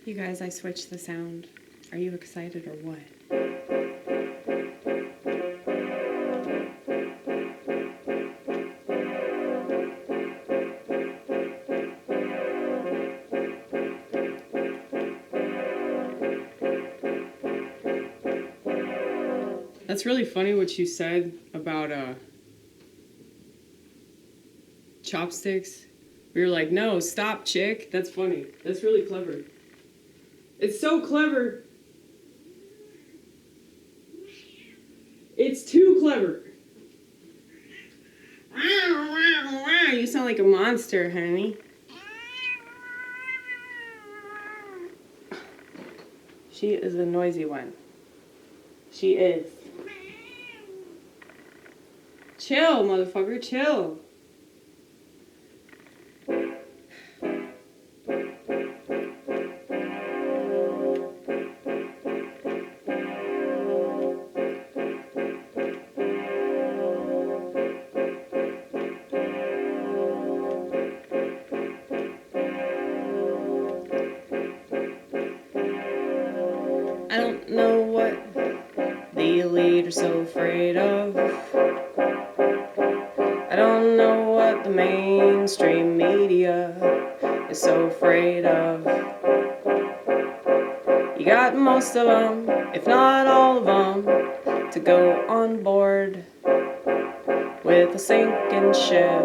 You guys, I switched the sound. Are you excited or what? That's really funny what you said about chopsticks. We were like, no, stop, chick. That's funny. That's really clever. It's so clever. It's too clever. You sound like a monster, honey. She is a noisy one. She is. Chill, motherfucker, chill. I don't know what the elite are so afraid of. I don't know what the mainstream media is so afraid of. You got most of them, if not all of them, to go on board with a sinking ship.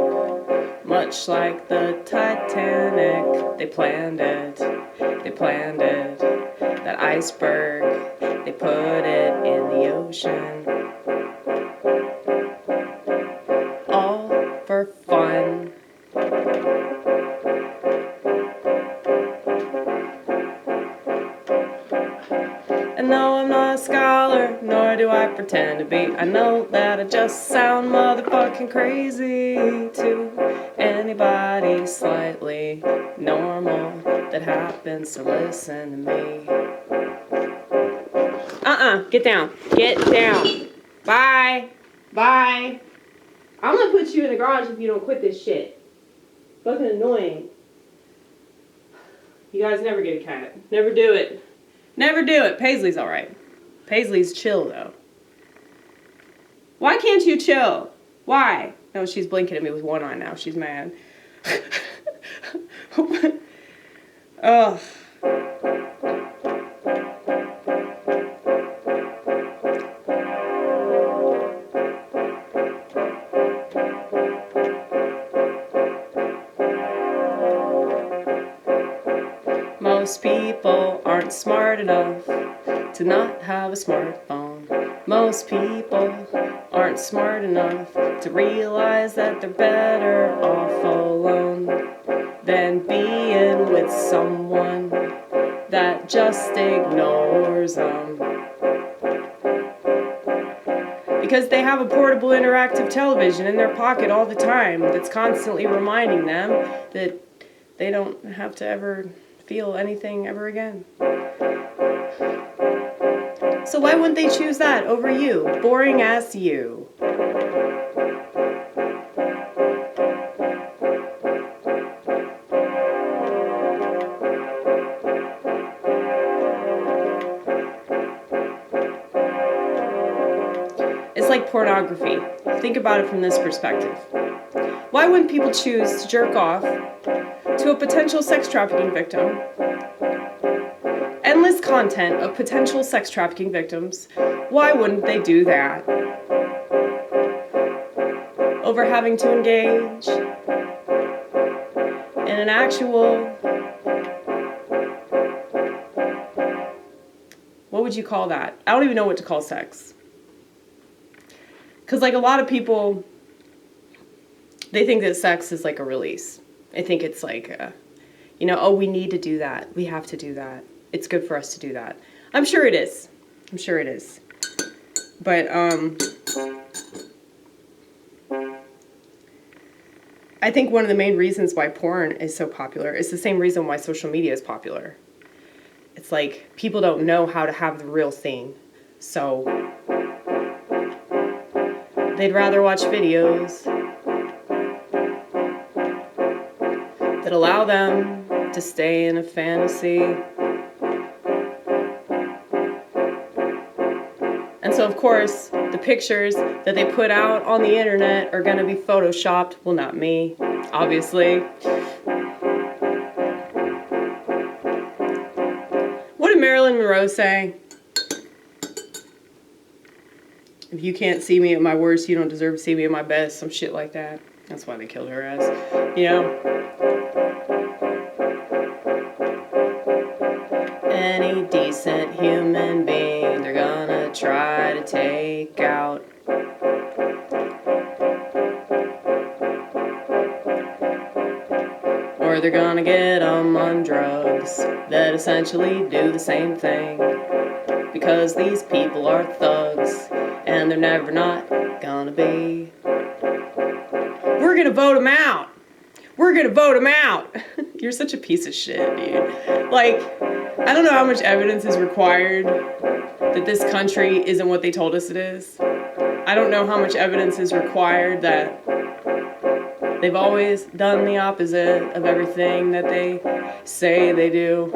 Much like the Titanic, they planned it, that iceberg, they put it in the ocean. All for fun. And no, I'm not a scholar, nor do I pretend to be. I know that I just sound motherfucking crazy to anybody slightly normal that happens to listen to me. Get down. Get down. Bye. Bye. I'm gonna put you in the garage if you don't quit this shit. Fucking annoying. You guys never get a cat. Never do it. Never do it. Paisley's alright. Paisley's chill, though. Why can't you chill? Why? No, she's blinking at me with one eye now. She's mad. Ugh. Most people aren't smart enough to not have a smartphone. Most people aren't smart enough to realize that they're better off alone than being with someone that just ignores them. Because they have a portable interactive television in their pocket all the time that's constantly reminding them that they don't have to ever feel anything ever again. So why wouldn't they choose that over you? Boring ass you. It's like pornography. Think about it from this perspective. Why wouldn't people choose to jerk off to a potential sex trafficking victim? Endless content of potential sex trafficking victims. Why wouldn't they do that? Over having to engage in an actual, what would you call that? I don't even know what to call sex. Because like a lot of people, they think that sex is like a release. I think it's like, oh, we need to do that. We have to do that. It's good for us to do that. I'm sure it is. I'm sure it is. But I think one of the main reasons why porn is so popular is the same reason why social media is popular. It's like people don't know how to have the real thing. So they'd rather watch videos that allow them to stay in a fantasy And so, of course, the pictures that they put out on the internet are going to be photoshopped. Well, not me, obviously. What did Marilyn Monroe say? If you can't see me at my worst, you don't deserve to see me at my best. Some shit like that. That's why they killed her ass. You know? Any decent human being they're gonna try to take out. Or they're gonna get them on drugs that essentially do the same thing. Because these people are thugs, and they're never not gonna be. We're gonna vote them out! We're gonna vote them out! You're such a piece of shit, dude. Like, I don't know how much evidence is required that this country isn't what they told us it is. I don't know how much evidence is required that they've always done the opposite of everything that they say they do.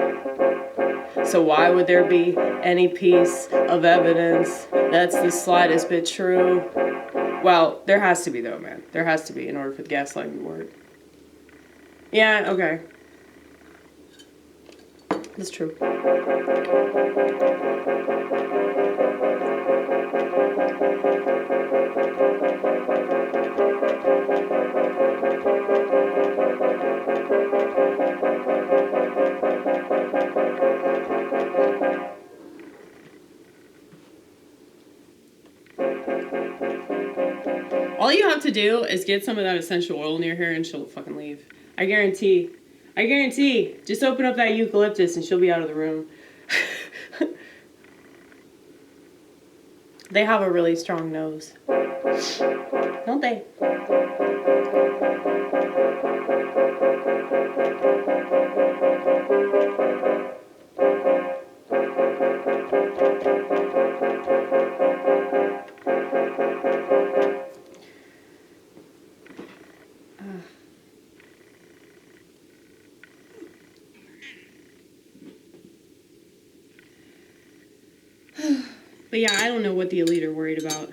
So why would there be any piece of evidence that's the slightest bit true? Well, there has to be though, man. There has to be in order for the gaslighting to work. Yeah, okay. That's true. All you have to do is get some of that essential oil near her and she'll fucking leave. I guarantee. I guarantee. Just open up that eucalyptus and she'll be out of the room. They have a really strong nose. Don't they? But yeah, I don't know what the elite are worried about.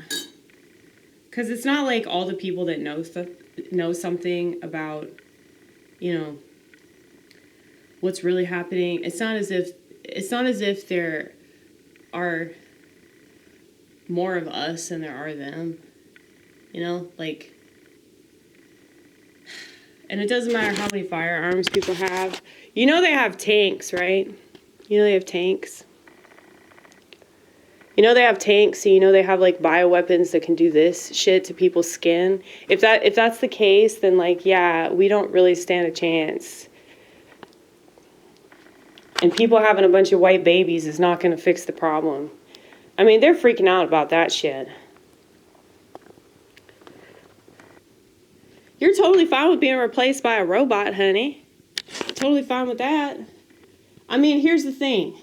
Because it's not like all the people that know something about, you know, what's really happening. It's not as if there are more of us than there are them. You know, like, and it doesn't matter how many firearms people have. You know they have tanks, right? You know they have tanks. You know they have tanks, so you know they have like bioweapons that can do this shit to people's skin. If that's the case, then like yeah, we don't really stand a chance. And people having a bunch of white babies is not going to fix the problem. I mean, they're freaking out about that shit. You're totally fine with being replaced by a robot, honey. Totally fine with that. I mean, here's the thing.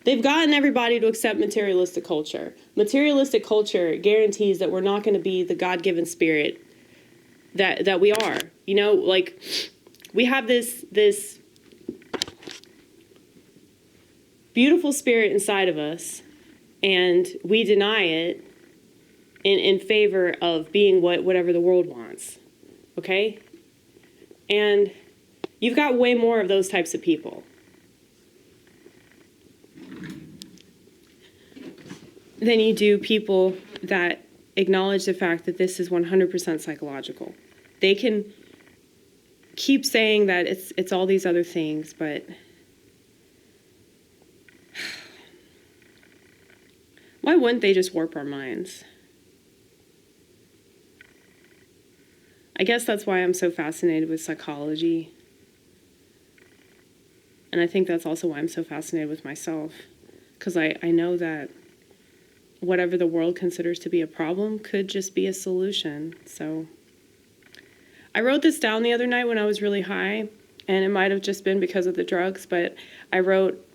They've gotten everybody to accept materialistic culture. Materialistic culture guarantees that we're not going to be the God-given spirit that we are. You know, like, we have this beautiful spirit inside of us, and we deny it in favor of being whatever the world wants. Okay? And you've got way more of those types of people than you do people that acknowledge the fact that this is 100% psychological. They can keep saying that it's all these other things, but why wouldn't they just warp our minds? I guess that's why I'm so fascinated with psychology. And I think that's also why I'm so fascinated with myself. Because I know that whatever the world considers to be a problem could just be a solution. So I wrote this down the other night when I was really high, and it might have just been because of the drugs, but I wrote,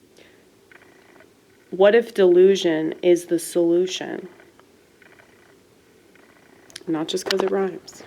what if delusion is the solution? Not just because it rhymes.